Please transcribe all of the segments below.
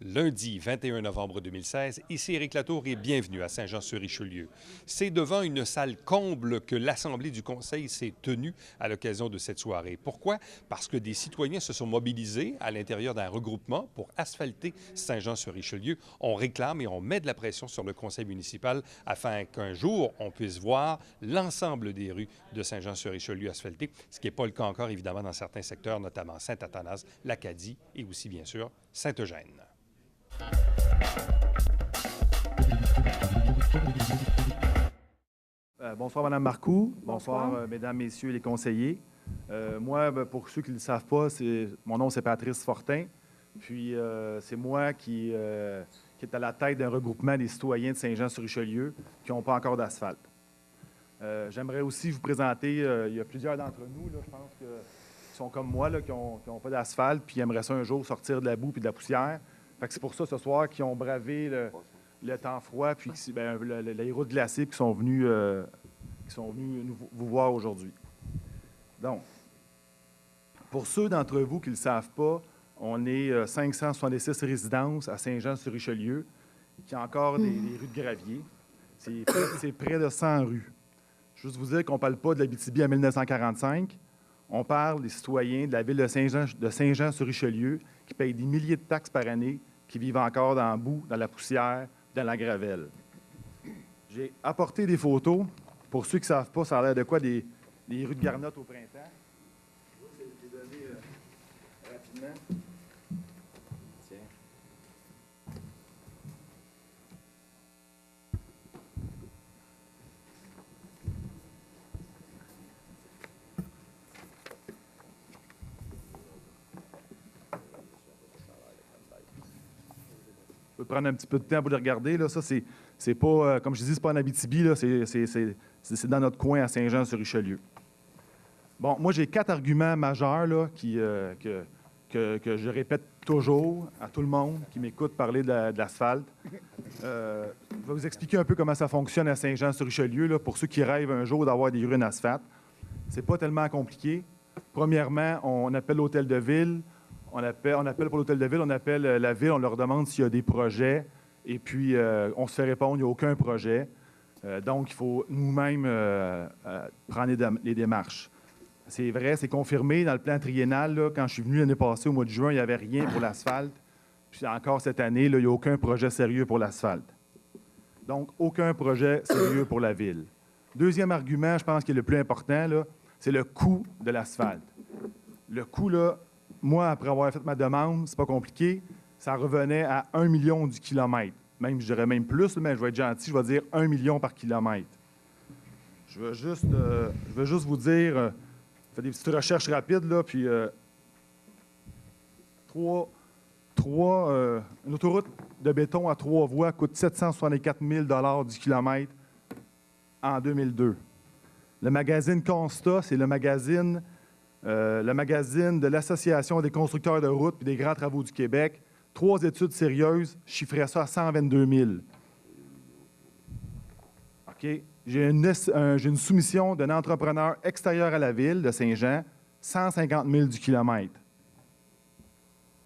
Lundi 21 novembre 2016, ici Éric Latour et bienvenue à Saint-Jean-sur-Richelieu. C'est devant une salle comble que l'Assemblée du Conseil s'est tenue à l'occasion de cette soirée. Pourquoi? Parce que des citoyens se sont mobilisés à l'intérieur d'un regroupement pour asphalter Saint-Jean-sur-Richelieu. On réclame et on met de la pression sur le Conseil municipal afin qu'un jour, on puisse voir l'ensemble des rues de Saint-Jean-sur-Richelieu asphaltées, ce qui n'est pas le cas encore, évidemment, dans certains secteurs, notamment Saint-Athanas, l'Acadie et aussi, bien sûr, Saint-Eugène. Bonsoir, Mme Marcoux. Bonsoir, Mesdames, Messieurs les conseillers. Moi, pour ceux qui ne le savent pas, mon nom, c'est Patrice Fortin. Puis, c'est moi qui est à la tête d'un regroupement des citoyens de Saint-Jean-sur-Richelieu qui n'ont pas encore d'asphalte. J'aimerais aussi vous présenter, il y a plusieurs d'entre nous, là, je pense, qui sont comme moi, là, qui n'ont pas d'asphalte, puis qui aimeraient ça un jour sortir de la boue et de la poussière. C'est pour ça, ce soir, qu'ils ont bravé le temps froid, puis les routes glacées, qui sont venus vous voir aujourd'hui. Donc, pour ceux d'entre vous qui ne le savent pas, on est 566 résidences à Saint-Jean-sur-Richelieu, qui a encore des rues de gravier. C'est près de 100 rues. Juste vous dire qu'on ne parle pas de l'Abitibi en 1945. On parle des citoyens de la ville de Saint-Jean-sur-Richelieu qui payent des milliers de taxes par année, qui vivent encore dans la boue, dans la poussière, dans la gravelle. J'ai apporté des photos. Pour ceux qui ne savent pas, ça a l'air de quoi des rues de Garnotte au printemps. Je vais les donner rapidement. Tiens. Je peux prendre un petit peu de temps pour les regarder. Là. Ça, c'est pas, comme je dis, c'est pas en Abitibi, là, c'est dans notre coin à Saint-Jean-sur-Richelieu. Bon, moi, j'ai 4 arguments majeurs là, que je répète toujours à tout le monde qui m'écoute parler de l'asphalte. Je vais vous expliquer un peu comment ça fonctionne à Saint-Jean-sur-Richelieu, là, pour ceux qui rêvent un jour d'avoir des rues en asphalte. C'est pas tellement compliqué. Premièrement, on appelle l'hôtel de ville. On appelle pour l'hôtel de ville, on appelle la ville, on leur demande s'il y a des projets, et puis on se fait répondre, il n'y a aucun projet. Donc, il faut nous-mêmes prendre les démarches. C'est vrai, c'est confirmé dans le plan triennal. Là, quand je suis venu l'année passée, au mois de juin, il n'y avait rien pour l'asphalte. Puis encore cette année, là, il n'y a aucun projet sérieux pour l'asphalte. Donc, aucun projet sérieux pour la ville. Deuxième argument, je pense qui est le plus important, là, c'est le coût de l'asphalte. Le coût, là, moi, après avoir fait ma demande, c'est pas compliqué, ça revenait à 1 million du kilomètre. Même, je dirais même plus, mais je vais être gentil, je vais dire 1 million par kilomètre. Je veux juste vous dire, faites des petites recherches rapides, là, puis une autoroute de béton à 3 voies coûte 764 000 du kilomètre en 2002. Le magazine Constat, c'est le magazine de l'Association des constructeurs de routes et des grands travaux du Québec. 3 études sérieuses chiffraient ça à 122 000. OK? J'ai une soumission d'un entrepreneur extérieur à la ville de Saint-Jean, 150 000 du kilomètre.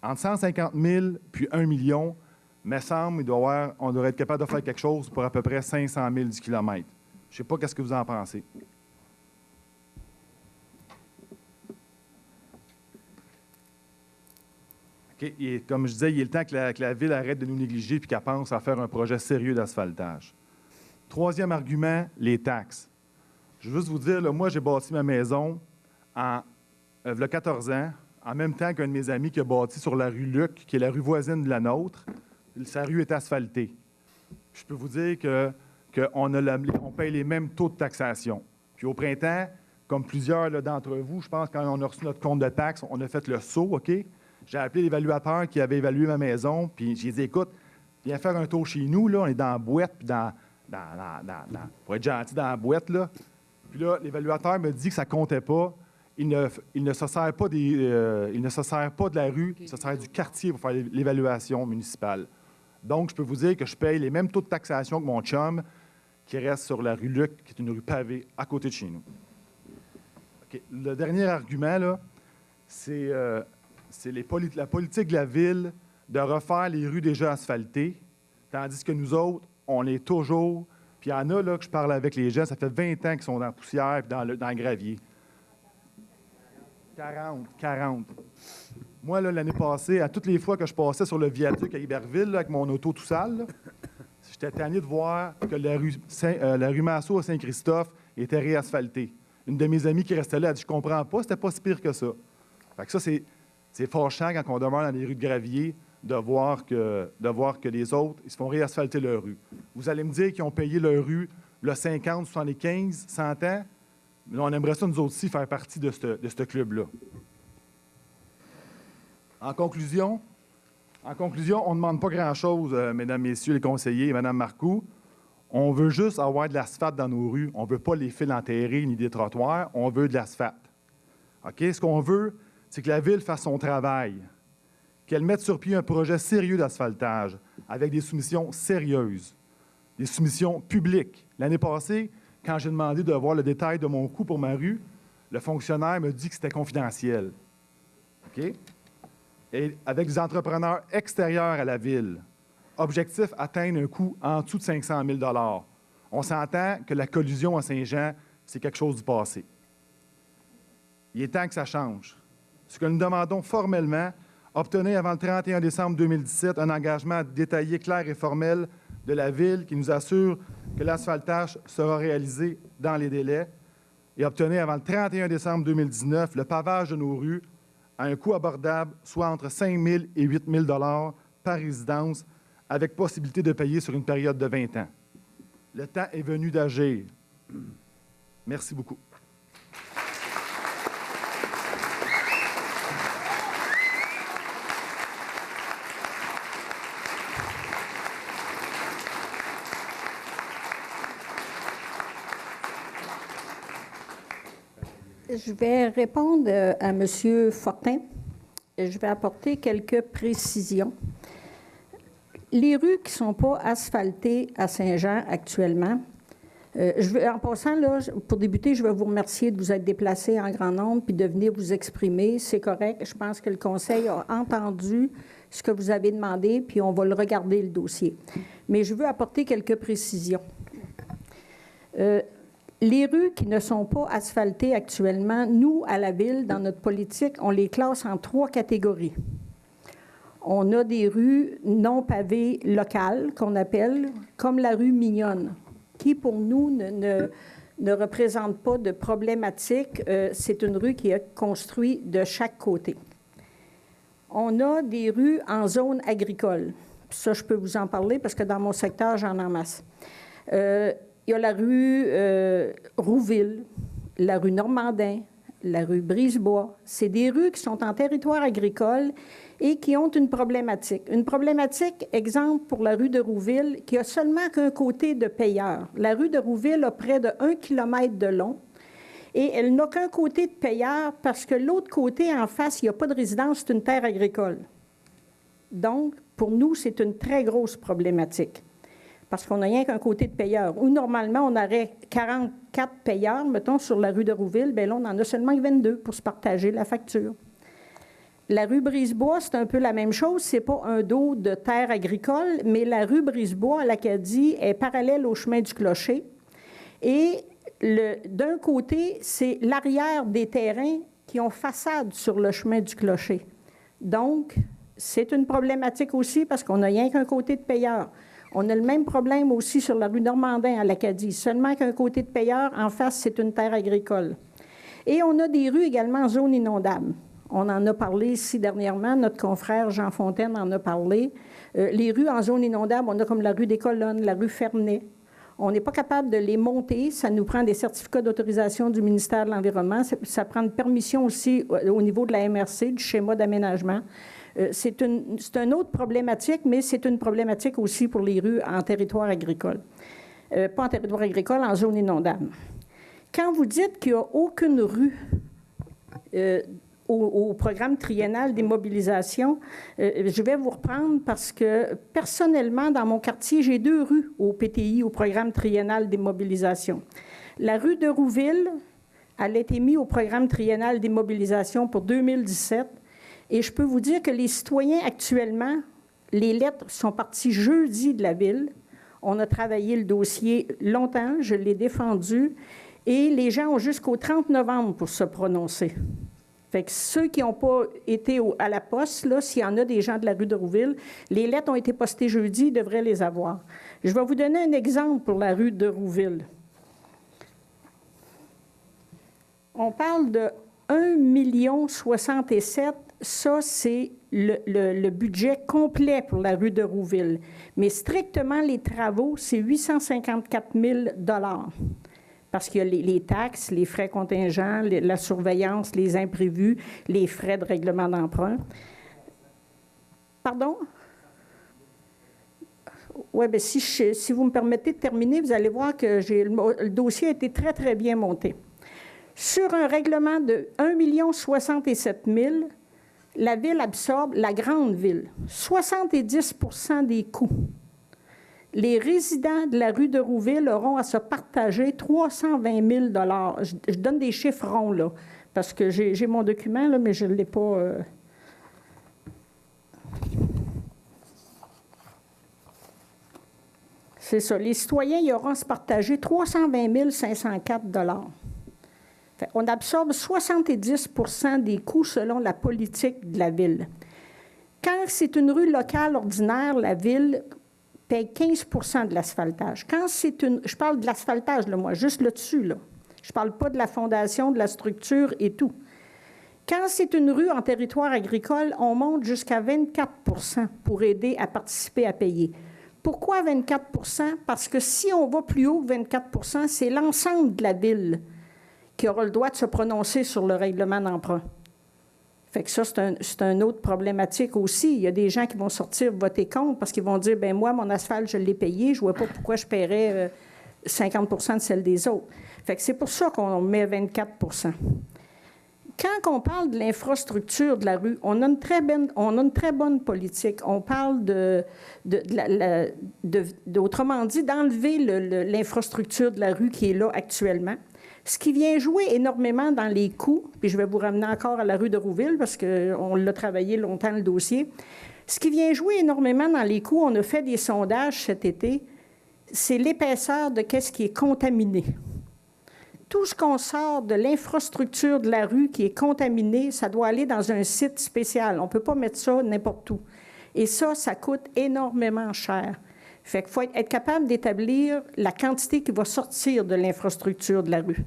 Entre 150 000 puis 1 million, me semble, on devrait être capable de faire quelque chose pour à peu près 500 000 du kilomètre. Je ne sais pas qu'est-ce que vous en pensez. Et comme je disais, il est le temps que la ville arrête de nous négliger et qu'elle pense à faire un projet sérieux d'asphaltage. Troisième argument, les taxes. Je veux juste vous dire, là, moi, j'ai bâti ma maison il y a 14 ans, en même temps qu'un de mes amis qui a bâti sur la rue Luc, qui est la rue voisine de la nôtre. Sa rue est asphaltée. Je peux vous dire qu'on paye les mêmes taux de taxation. Puis au printemps, comme plusieurs d'entre vous, je pense, quand on a reçu notre compte de taxes, on a fait le saut, OK? J'ai appelé l'évaluateur qui avait évalué ma maison, puis j'ai dit, écoute, viens faire un tour chez nous, là, on est dans la boîte, puis pour être gentil, dans la boîte, là. Puis là, l'évaluateur me dit que ça ne comptait pas. Il ne se sert pas de la rue, il se sert du quartier pour faire l'évaluation municipale. Donc, je peux vous dire que je paye les mêmes taux de taxation que mon chum qui reste sur la rue Luc, qui est une rue pavée à côté de chez nous. Okay. Le dernier argument, là, c'est la politique de la ville de refaire les rues déjà asphaltées, tandis que nous autres, on est toujours... Puis il y en a, là, que je parle avec les gens, ça fait 20 ans qu'ils sont dans la poussière et dans le gravier. 40. Moi, là, l'année passée, à toutes les fois que je passais sur le viaduc à Iberville, là, avec mon auto tout sale, là, j'étais tanné de voir que la rue Massot à Saint-Christophe était réasphaltée. Une de mes amies qui restait là a dit « Je comprends pas, c'était pas si pire que ça. » Fait que ça, c'est fâchant quand on demeure dans les rues de gravier de voir que les autres, ils se font réasphalter leur rue. Vous allez me dire qu'ils ont payé leur rue le 50, 75, 100 ans, mais on aimerait ça, nous autres aussi, faire partie de ce club-là. En conclusion, on ne demande pas grand-chose, mesdames, messieurs les conseillers et madame Marcoux. On veut juste avoir de l'asphalte dans nos rues. On ne veut pas les fils enterrés ni des trottoirs. On veut de l'asphalte. OK? Ce qu'on veut, c'est que la Ville fasse son travail, qu'elle mette sur pied un projet sérieux d'asphaltage avec des soumissions sérieuses, des soumissions publiques. L'année passée, quand j'ai demandé de voir le détail de mon coût pour ma rue, le fonctionnaire me dit que c'était confidentiel. OK? Et avec des entrepreneurs extérieurs à la Ville, objectif, atteindre un coût en dessous de 500 000 $. On s'entend que la collusion à Saint-Jean, c'est quelque chose du passé. Il est temps que ça change. Ce que nous demandons formellement, obtenir avant le 31 décembre 2017 un engagement détaillé, clair et formel de la Ville qui nous assure que l'asphaltage sera réalisé dans les délais et obtenir avant le 31 décembre 2019 le pavage de nos rues à un coût abordable, soit entre 5 000 et 8 000 $ par résidence, avec possibilité de payer sur une période de 20 ans. Le temps est venu d'agir. Merci beaucoup. Je vais répondre à M. Fortin. Je vais apporter quelques précisions. Les rues qui ne sont pas asphaltées à Saint-Jean actuellement, en passant, là, pour débuter, je vais vous remercier de vous être déplacés en grand nombre puis de venir vous exprimer. C'est correct. Je pense que le Conseil a entendu ce que vous avez demandé, puis on va le regarder, le dossier. Mais je veux apporter quelques précisions. Les rues qui ne sont pas asphaltées actuellement, nous, à la Ville, dans notre politique, on les classe en 3 catégories. On a des rues non pavées locales, qu'on appelle, comme la rue Mignonne, qui, pour nous, ne représente pas de problématique. C'est une rue qui est construite de chaque côté. On a des rues en zone agricole. Ça, je peux vous en parler parce que dans mon secteur, j'en ai en masse. Il y a la rue Rouville, la rue Normandin, la rue Brisebois. C'est des rues qui sont en territoire agricole et qui ont une problématique. Une problématique, exemple, pour la rue de Rouville, qui a seulement qu'un côté de payeur. La rue de Rouville a près de 1 km de long et elle n'a qu'un côté de payeur parce que l'autre côté, en face, il n'y a pas de résidence, c'est une terre agricole. Donc, pour nous, c'est une très grosse problématique. Parce qu'on n'a rien qu'un côté de payeur. Où normalement, on aurait 44 payeurs, mettons, sur la rue de Rouville, bien là, on n'en a seulement 22 pour se partager la facture. La rue Brisebois, c'est un peu la même chose. Ce n'est pas un dos de terre agricole, mais la rue Brisebois, à l'Acadie, est parallèle au chemin du Clocher. Et d'un côté, c'est l'arrière des terrains qui ont façade sur le chemin du Clocher. Donc, c'est une problématique aussi parce qu'on n'a rien qu'un côté de payeur. On a le même problème aussi sur la rue Normandin à l'Acadie. Seulement qu'un côté de payeur, en face, c'est une terre agricole. Et on a des rues également en zone inondable. On en a parlé ici dernièrement. Notre confrère Jean Fontaine en a parlé. Les rues en zone inondable, on a comme la rue des Colonnes, la rue Ferney. On n'est pas capable de les monter. Ça nous prend des certificats d'autorisation du ministère de l'Environnement. Ça prend une permission aussi au niveau de la MRC, du schéma d'aménagement. C'est une autre problématique, mais c'est une problématique aussi pour les rues en territoire agricole. Pas en territoire agricole, en zone inondable. Quand vous dites qu'il n'y a aucune rue au programme triennal d'immobilisation, je vais vous reprendre parce que personnellement, dans mon quartier, j'ai 2 rues au PTI, au programme triennal d'immobilisation. La rue de Rouville, elle a été mise au programme triennal d'immobilisation pour 2017. Et je peux vous dire que les citoyens actuellement les lettres sont parties jeudi de la Ville. On a travaillé le dossier longtemps, je l'ai défendu, et les gens ont jusqu'au 30 novembre pour se prononcer. Fait que ceux qui n'ont pas été à la poste, là, s'il y en a des gens de la rue de Rouville, les lettres ont été postées jeudi, ils devraient les avoir. Je vais vous donner un exemple pour la rue de Rouville. On parle de 1,67 million. Ça, c'est le budget complet pour la rue de Rouville. Mais strictement, les travaux, c'est 854 000 $. Parce qu'il y a les taxes, les frais contingents, la surveillance, les imprévus, les frais de règlement d'emprunt. Pardon? Oui, bien, si vous me permettez de terminer, vous allez voir que le dossier a été très, très bien monté. Sur un règlement de 1,67 million, la Ville absorbe, la grande Ville, 70 % des coûts. Les résidents de la rue de Rouville auront à se partager 320 000 $. Je donne des chiffres ronds, là, parce que j'ai mon document, là, mais je ne l'ai pas... C'est ça. Les citoyens y auront à se partager 320 504 $. On absorbe 70 % des coûts selon la politique de la Ville. Quand c'est une rue locale ordinaire, la Ville paye 15 % de l'asphaltage. Quand c'est une... Je parle de l'asphaltage, là, moi, juste là-dessus, là. Je ne parle pas de la fondation, de la structure et tout. Quand c'est une rue en territoire agricole, on monte jusqu'à 24 % pour aider à participer à payer. Pourquoi 24 %? Parce que si on va plus haut que 24 %, c'est l'ensemble de la Ville qui aura le droit de se prononcer sur le règlement d'emprunt. Fait que ça, c'est un autre problématique aussi. Il y a des gens qui vont sortir voter contre parce qu'ils vont dire, bien moi, mon asphalte, je l'ai payé, je ne vois pas pourquoi je paierais 50 % de celle des autres. Fait que c'est pour ça qu'on met 24 %. Quand on parle de l'infrastructure de la rue, on a une très bonne politique. On parle autrement dit, d'enlever l'infrastructure de la rue qui est là actuellement. Ce qui vient jouer énormément dans les coûts, puis je vais vous ramener encore à la rue de Rouville parce qu'on l'a travaillé longtemps, le dossier. Ce qui vient jouer énormément dans les coûts, on a fait des sondages cet été, c'est l'épaisseur de qu'est-ce qui est contaminé. Tout ce qu'on sort de l'infrastructure de la rue qui est contaminé, ça doit aller dans un site spécial. On ne peut pas mettre ça n'importe où. Et ça coûte énormément cher. Fait qu'il faut être capable d'établir la quantité qui va sortir de l'infrastructure de la rue.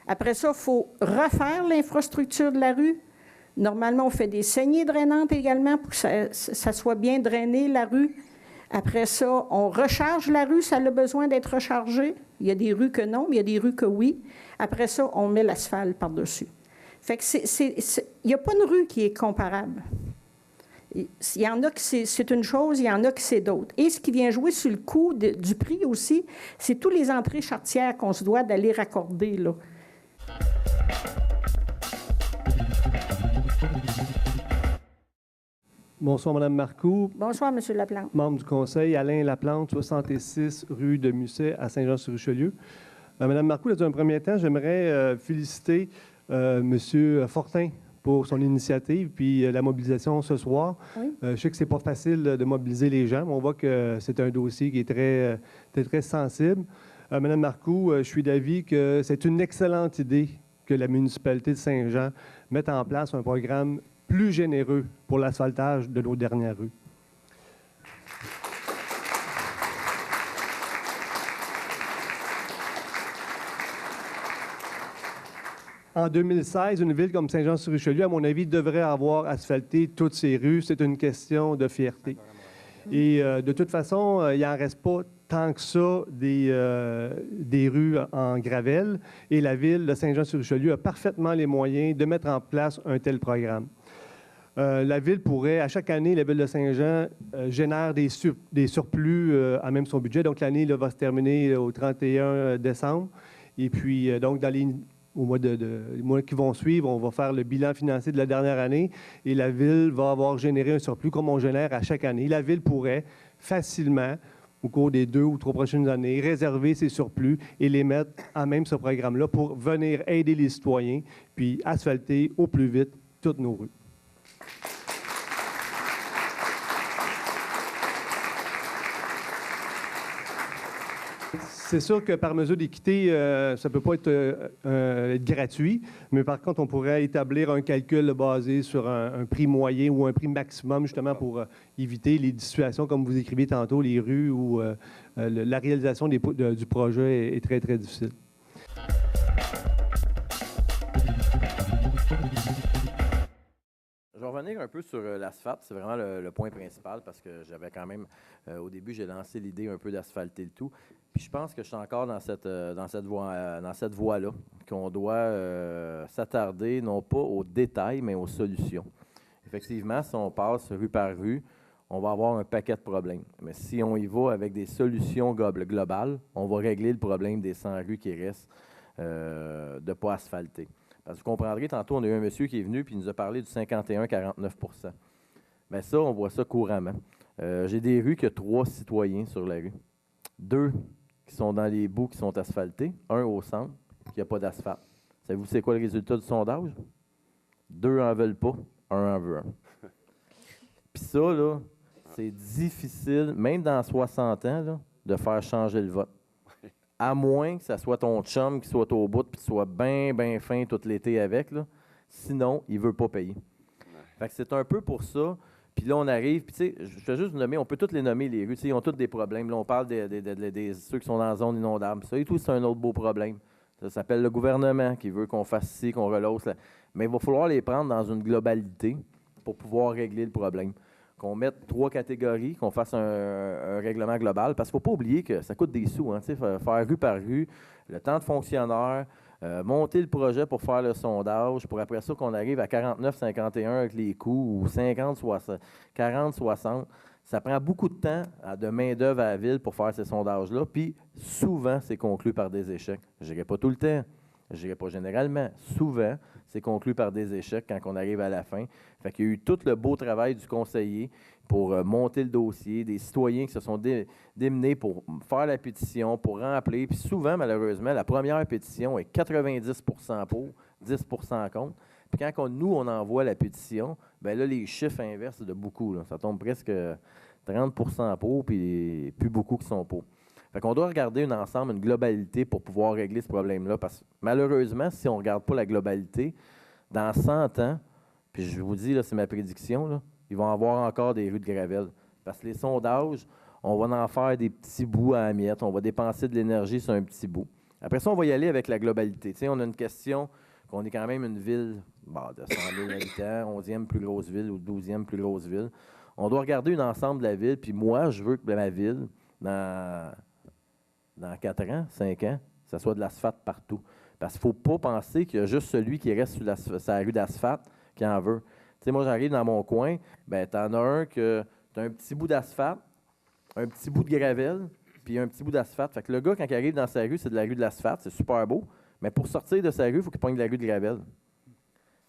Après ça, il faut refaire l'infrastructure de la rue. Normalement, on fait des saignées drainantes également pour que ça soit bien drainé, la rue. Après ça, on recharge la rue, ça a besoin d'être rechargé. Il y a des rues que non, mais il y a des rues que oui. Après ça, on met l'asphalte par-dessus. Fait que il n'y a pas une rue qui est comparable. Il y en a qui c'est une chose, il y en a qui c'est d'autre. Et ce qui vient jouer sur le coût du prix aussi, c'est tous les entrées charretières qu'on se doit d'aller raccorder, là. Bonsoir, Mme Marcoux. Bonsoir, M. Laplante. Membre du Conseil, Alain Laplante, 66 rue de Musset à Saint-Jean-sur-Richelieu. Mme Marcoux, dans un premier temps, j'aimerais féliciter M. Fortin pour son initiative puis la mobilisation ce soir. Oui. Je sais que ce n'est pas facile de mobiliser les gens, mais on voit que c'est un dossier qui est très sensible. Mme Marcoux, je suis d'avis que c'est une excellente idée que la municipalité de Saint-Jean mette en place un programme plus généreux pour l'asphaltage de nos dernières rues. En 2016, une ville comme Saint-Jean-sur-Richelieu, à mon avis, devrait avoir asphalté toutes ses rues. C'est une question de fierté. Et de toute façon, il n'en reste pas tant que ça des rues en gravelle. Et la ville de Saint-Jean-sur-Richelieu a parfaitement les moyens de mettre en place un tel programme. La ville pourrait, à chaque année, la ville de Saint-Jean génère des surplus à même son budget. Donc, l'année va se terminer au 31 décembre. Et puis, donc, dans les mois qui vont suivre, on va faire le bilan financier de la dernière année et la ville va avoir généré un surplus comme on génère à chaque année. La ville pourrait facilement, au cours des 2 ou 3 prochaines années, réserver ces surplus et les mettre à même ce programme-là pour venir aider les citoyens puis asphalter au plus vite toutes nos rues. C'est sûr que par mesure d'équité, ça ne peut pas être gratuit, mais par contre, on pourrait établir un calcul basé sur un prix moyen ou un prix maximum, justement, pour éviter les situations, comme vous écriviez tantôt, les rues où la réalisation du projet est très, très difficile. Je vais revenir un peu sur l'asphalte. C'est vraiment le point principal parce que j'avais quand même, au début, j'ai lancé l'idée un peu d'asphalter le tout. Puis je pense que je suis encore dans cette voie-là, qu'on doit s'attarder non pas aux détails, mais aux solutions. Effectivement, si on passe rue par rue, on va avoir un paquet de problèmes. Mais si on y va avec des solutions globales, on va régler le problème des 100 rues qui restent de ne pas asphalter. Parce que vous comprendrez, tantôt, on a eu un monsieur qui est venu et il nous a parlé du 51-49 %. Bien ça, on voit ça couramment. J'ai des rues qui ont 3 citoyens sur la rue. 2 qui sont dans les bouts qui sont asphaltés, 1 au centre qui n'a pas d'asphalte. Savez-vous c'est quoi le résultat du sondage? 2 en veulent pas, 1 en veut 1. Puis ça, là, c'est difficile, même dans 60 ans, là, de faire changer le vote. À moins que ça soit ton chum qui soit au bout et que tu sois bien, bien fin tout l'été avec. Là. Sinon, il ne veut pas payer. Fait que c'est un peu pour ça. Puis là, on arrive, puis tu sais, je vais juste nommer, on peut toutes les nommer, les rues. Tu sais, ils ont tous des problèmes. Là, on parle des ceux qui sont dans la zone inondable. Ça et tout, c'est un autre beau problème. Ça s'appelle le gouvernement qui veut qu'on fasse ci, qu'on relance. Là. Mais il va falloir les prendre dans une globalité pour pouvoir régler le problème. Qu'on mette 3 catégories, qu'on fasse un règlement global, parce qu'il ne faut pas oublier que ça coûte des sous, hein, faire rue par rue, le temps de fonctionnaire, monter le projet pour faire le sondage, pour après ça qu'on arrive à 49-51 avec les coûts, ou 40-60. Ça prend beaucoup de temps de main-d'œuvre à la ville pour faire ces sondages-là, puis souvent, c'est conclu par des échecs. Je ne dirais pas tout le temps, je ne dirais pas généralement, souvent, c'est conclu par des échecs quand on arrive à la fin. Fait qu'il y a eu tout le beau travail du conseiller pour monter le dossier, des citoyens qui se sont démenés pour faire la pétition, pour remplir. Puis souvent, malheureusement, la première pétition est 90 % pour, 10 % contre. Puis quand nous, on envoie la pétition, bien là, les chiffres inversent de beaucoup. Là. Ça tombe presque 30 % pour, puis plus beaucoup qui sont pour. Fait qu'on doit regarder un ensemble, une globalité pour pouvoir régler ce problème-là. Parce que malheureusement, si on ne regarde pas la globalité, dans 100 ans, puis je vous dis, là, c'est ma prédiction, là, ils vont avoir encore des rues de gravelle. Parce que les sondages, on va en faire des petits bouts à miettes, on va dépenser de l'énergie sur un petit bout. Après ça, on va y aller avec la globalité. Tu sais, on a une question qu'on est quand même une ville de 100 000 habitants, 11e plus grosse ville ou 12e plus grosse ville. On doit regarder un ensemble de la ville, puis moi, je veux que ma ville, dans 4 ans, 5 ans, ça soit de l'asphalte partout. Parce qu'il ne faut pas penser qu'il y a juste celui qui reste sur la rue d'asphalte qui en veut. Tu sais, moi, j'arrive dans mon coin, bien, tu en as un que tu as un petit bout d'asphalte, un petit bout de gravelle, puis un petit bout d'asphalte. Fait que le gars, quand il arrive dans sa rue, c'est de la rue de l'asphalte, c'est super beau, mais pour sortir de sa rue, il faut qu'il pogne de la rue de gravelle.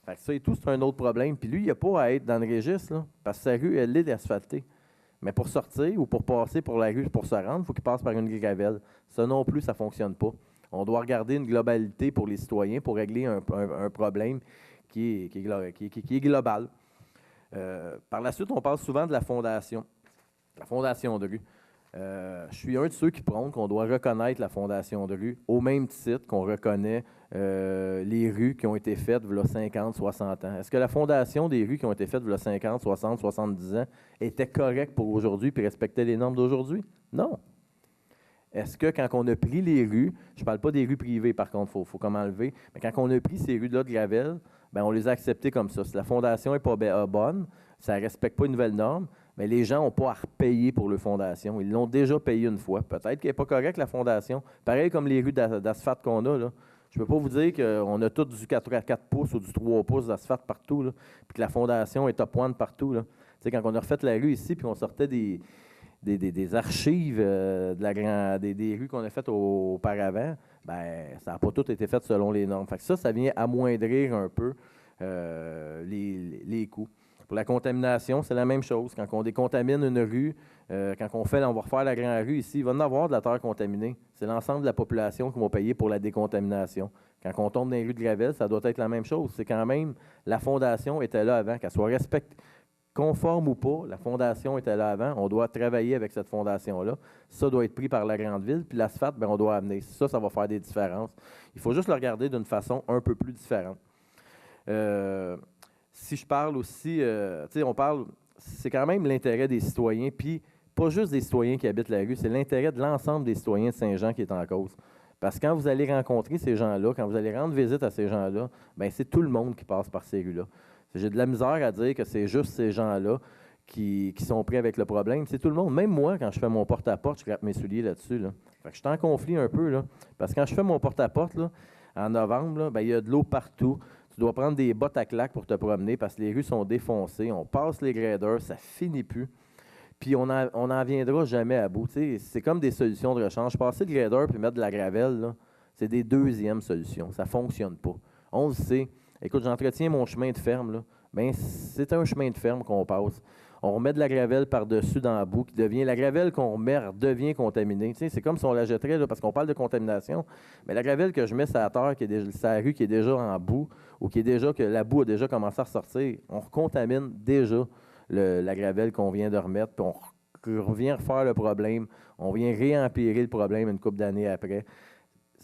Fait que ça et tout, c'est un autre problème. Puis lui, il n'a pas à être dans le registre, là, parce que sa rue, elle est asphaltée. Mais pour sortir ou pour passer pour la rue, pour se rendre, il faut qu'il passe par une gravelle. Ça non plus, ça ne fonctionne pas. On doit regarder une globalité pour les citoyens pour régler un problème qui est global. Par la suite, on parle souvent de la fondation de rue. Je suis un de ceux qui prônent qu'on doit reconnaître la fondation de rue au même titre qu'on reconnaît les rues qui ont été faites il y a 50, 60 ans. Est-ce que la fondation des rues qui ont été faites il y a 50, 60, 70 ans était correcte pour aujourd'hui et respectait les normes d'aujourd'hui? Non. Est-ce que quand on a pris les rues, je ne parle pas des rues privées par contre, il faut comme enlever, mais quand on a pris ces rues-là de gravelle, bien, on les a acceptées comme ça. Si la fondation n'est pas bonne, ça ne respecte pas une nouvelle norme, mais les gens n'ont pas à repayer pour leur fondation. Ils l'ont déjà payé une fois. Peut-être qu'elle n'est pas correcte, la fondation. Pareil comme les rues d'asphalte qu'on a, là. Je ne peux pas vous dire qu'on a tout du 4 pouces ou du 3 pouces d'asphalte partout, là, puis que la fondation est top one partout. Là. Tu sais, quand on a refait la rue ici, puis on sortait des archives des rues qu'on a faites auparavant, bien, ça n'a pas tout été fait selon les normes. Fait que ça vient amoindrir un peu les coûts. Pour la contamination, c'est la même chose. Quand on décontamine une rue, quand on va refaire la grande rue ici, il va y avoir de la terre contaminée. C'est l'ensemble de la population qui va payer pour la décontamination. Quand on tombe dans les rues de gravelle, ça doit être la même chose. C'est quand même, la fondation était là avant, qu'elle soit respectée. conforme ou pas, la fondation était là avant, on doit travailler avec cette fondation-là. Ça doit être pris par la grande ville, puis l'asphalte, bien, on doit amener. Ça va faire des différences. Il faut juste le regarder d'une façon un peu plus différente. Si je parle aussi, tu sais, on parle, c'est quand même l'intérêt des citoyens, puis pas juste des citoyens qui habitent la rue, c'est l'intérêt de l'ensemble des citoyens de Saint-Jean qui est en cause. Parce que quand vous allez rencontrer ces gens-là, quand vous allez rendre visite à ces gens-là, bien, c'est tout le monde qui passe par ces rues-là. J'ai de la misère à dire que c'est juste ces gens-là qui sont pris avec le problème. C'est tout le monde. Même moi, quand je fais mon porte-à-porte, je gratte mes souliers là-dessus. Là. Fait que je suis en conflit un peu. Là, parce que quand je fais mon porte-à-porte là, en novembre, là, bien, il y a de l'eau partout. Tu dois prendre des bottes à claques pour te promener parce que les rues sont défoncées. On passe les graders, ça finit plus. Puis on n'en viendra jamais à bout. T'sais, c'est comme des solutions de rechange. Passer le grader puis mettre de la gravelle, là, c'est des deuxièmes solutions. Ça ne fonctionne pas. On le sait. Écoute, j'entretiens mon chemin de ferme. Là. Bien, c'est un chemin de ferme qu'on passe. On remet de la gravelle par-dessus dans la boue, qui devient, la gravelle qu'on met devient contaminée. C'est comme si on la jetterait, là, parce qu'on parle de contamination. Mais la gravelle que je mets sur la terre, qui est déjà, sur la rue, qui est déjà en boue, ou qui est déjà, que la boue a déjà commencé à ressortir, on recontamine déjà la gravelle qu'on vient de remettre, puis on revient refaire le problème, on vient réempirer le problème une couple d'années après.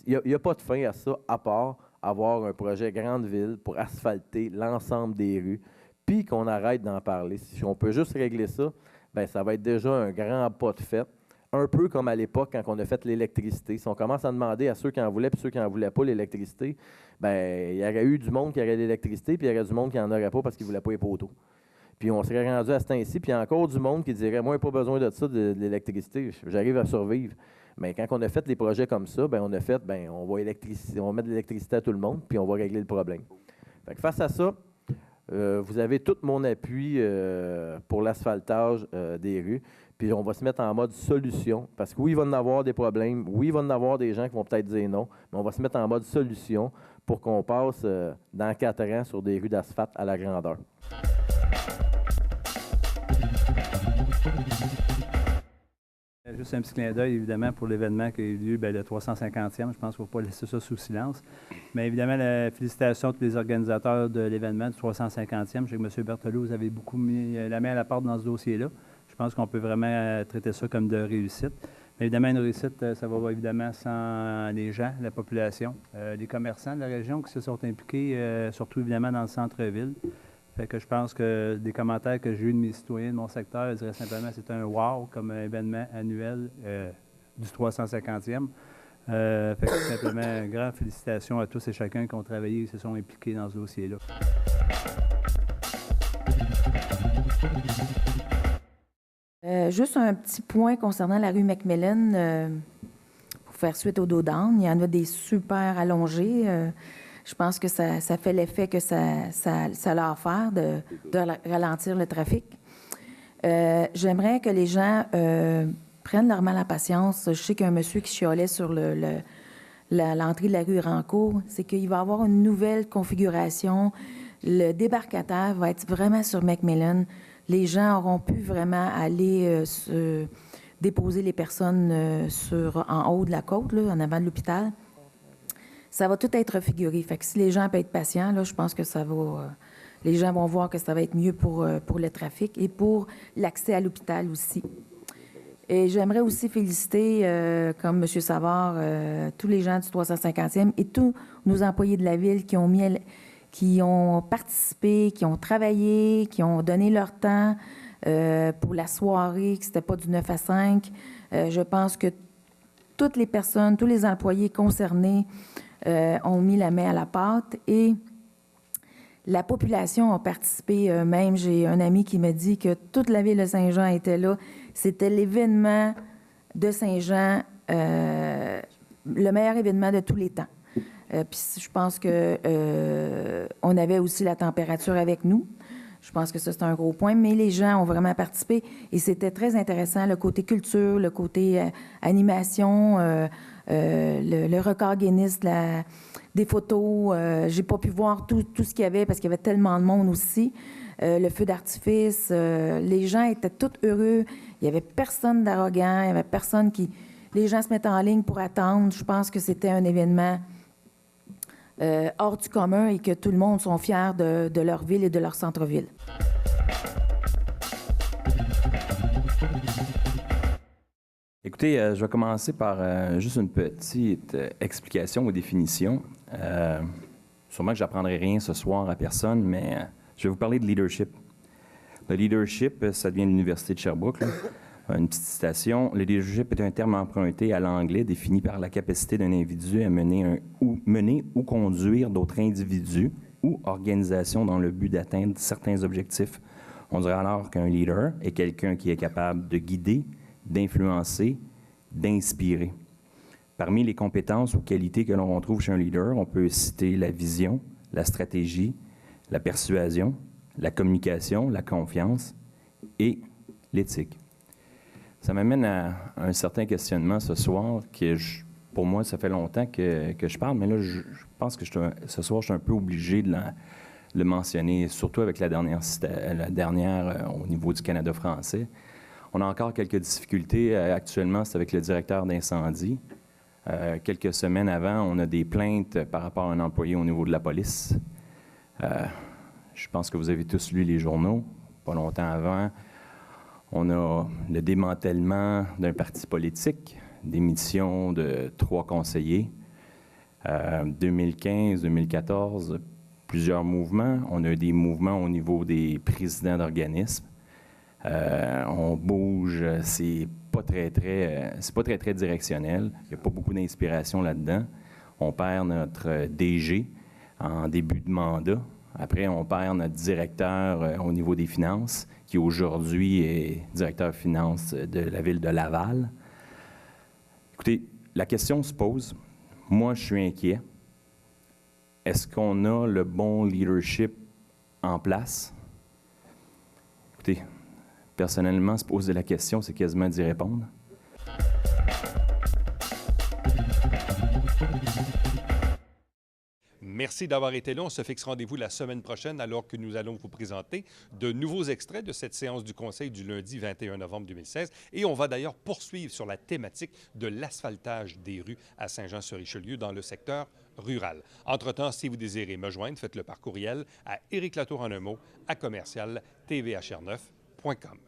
Il n'y a pas de fin à ça, à part avoir un projet grande ville pour asphalter l'ensemble des rues, puis qu'on arrête d'en parler. Si on peut juste régler ça, bien, ça va être déjà un grand pas de fait. Un peu comme à l'époque, quand on a fait l'électricité. Si on commence à demander à ceux qui en voulaient et ceux qui n'en voulaient pas l'électricité, bien, il y aurait eu du monde qui aurait l'électricité, puis il y aurait du monde qui n'en aurait pas parce qu'ils ne voulaient pas les poteaux. Puis on serait rendu à ce temps-ci, puis il y a encore du monde qui dirait « Moi, je n'ai pas besoin de ça, de l'électricité, j'arrive à survivre. » Mais quand on a fait des projets comme ça, bien, on a fait, bien, on va mettre de l'électricité à tout le monde, puis on va régler le problème. Fait que face à ça, vous avez tout mon appui pour l'asphaltage des rues. Puis on va se mettre en mode solution. Parce que oui, il va y en avoir des problèmes. Oui, il va y en avoir des gens qui vont peut-être dire non. Mais on va se mettre en mode solution pour qu'on passe dans 4 ans sur des rues d'asphalte à la grandeur. Juste un petit clin d'œil, évidemment, pour l'événement qui a eu lieu, bien, le 350e. Je pense qu'il ne faut pas laisser ça sous silence. Mais évidemment, la félicitation à tous les organisateurs de l'événement du 350e. Je sais que M. Berthelot, vous avez beaucoup mis la main à la porte dans ce dossier-là. Je pense qu'on peut vraiment traiter ça comme de réussite. Mais évidemment, une réussite, ça va évidemment sans les gens, la population, les commerçants de la région qui se sont impliqués, surtout évidemment dans le centre-ville. Fait que je pense que des commentaires que j'ai eus de mes citoyens de mon secteur, je dirais simplement que c'est un wow comme événement annuel du 350e. Fait que simplement, une grande félicitations à tous et chacun qui ont travaillé et se sont impliqués dans ce dossier-là. Juste un petit point concernant la rue Macmillan, pour faire suite au dos d'âne. Il y en a des super allongés. Je pense que ça fait l'effet que ça a offert de ralentir le trafic. J'aimerais que les gens prennent leur mal à patience. Je sais qu'il y a un monsieur qui chialait sur l'entrée de la rue Rancourt. C'est qu'il va y avoir une nouvelle configuration. Le débarcataire va être vraiment sur Macmillan. Les gens auront pu vraiment aller déposer les personnes en haut de la côte, là, en avant de l'hôpital. Ça va tout être figuré. Fait que si les gens peuvent être patients, là, je pense que ça va... les gens vont voir que ça va être mieux pour le trafic et pour l'accès à l'hôpital aussi. Et j'aimerais aussi féliciter, comme M. Savard, tous les gens du 350e et tous nos employés de la Ville qui ont participé, qui ont travaillé, qui ont donné leur temps pour la soirée, que c'était pas du 9 à 5. Je pense que toutes les personnes, tous les employés concernés ont mis la main à la pâte et la population a participé. Même, j'ai un ami qui me dit que toute la ville de Saint-Jean était là. C'était l'événement de Saint-Jean, le meilleur événement de tous les temps. Puis je pense que on avait aussi la température avec nous. Je pense que ça, c'est un gros point. Mais les gens ont vraiment participé et c'était très intéressant, le côté culture, le côté animation, le record Guinness, des photos. J'ai pas pu voir tout ce qu'il y avait parce qu'il y avait tellement de monde aussi. Le feu d'artifice, les gens étaient tous heureux. Il n'y avait personne d'arrogant, il n'y avait personne qui... Les gens se mettaient en ligne pour attendre. Je pense que c'était un événement hors du commun et que tout le monde sont fiers de leur ville et de leur centre-ville. Écoutez, je vais commencer par juste une petite explication ou définition. Sûrement que j'apprendrai rien ce soir à personne, mais je vais vous parler de leadership. Le leadership, ça vient de l'Université de Sherbrooke, là. Une petite citation. Le leadership est un terme emprunté à l'anglais défini par la capacité d'un individu à mener ou conduire d'autres individus ou organisations dans le but d'atteindre certains objectifs. On dirait alors qu'un leader est quelqu'un qui est capable de guider, d'influencer, d'inspirer. Parmi les compétences ou qualités que l'on retrouve chez un leader, on peut citer la vision, la stratégie, la persuasion, la communication, la confiance et l'éthique. Ça m'amène à un certain questionnement ce soir, pour moi, ça fait longtemps que je parle, mais là, je pense que ce soir, je suis un peu obligé de le mentionner, surtout avec la dernière au niveau du Canada français. On a encore quelques difficultés actuellement, c'est avec le directeur d'incendie. Quelques semaines avant, on a des plaintes par rapport à un employé au niveau de la police. Je pense que vous avez tous lu les journaux, pas longtemps avant. On a le démantèlement d'un parti politique, démission de 3 conseillers. 2015-2014, plusieurs mouvements. On a des mouvements au niveau des présidents d'organismes. On bouge, c'est pas très directionnel. Il n'y a pas beaucoup d'inspiration là-dedans. On perd notre DG en début de mandat. Après, on perd notre directeur au niveau des finances, qui aujourd'hui est directeur finances de la ville de Laval. Écoutez, la question se pose. Moi, je suis inquiet. Est-ce qu'on a le bon leadership en place? Écoutez, personnellement, se poser la question, c'est quasiment d'y répondre. Merci d'avoir été là. On se fixe rendez-vous la semaine prochaine alors que nous allons vous présenter de nouveaux extraits de cette séance du Conseil du lundi 21 novembre 2016. Et on va d'ailleurs poursuivre sur la thématique de l'asphaltage des rues à Saint-Jean-sur-Richelieu dans le secteur rural. Entre-temps, si vous désirez me joindre, faites-le par courriel à Éric Latour en un mot à commercial tvhr9.com.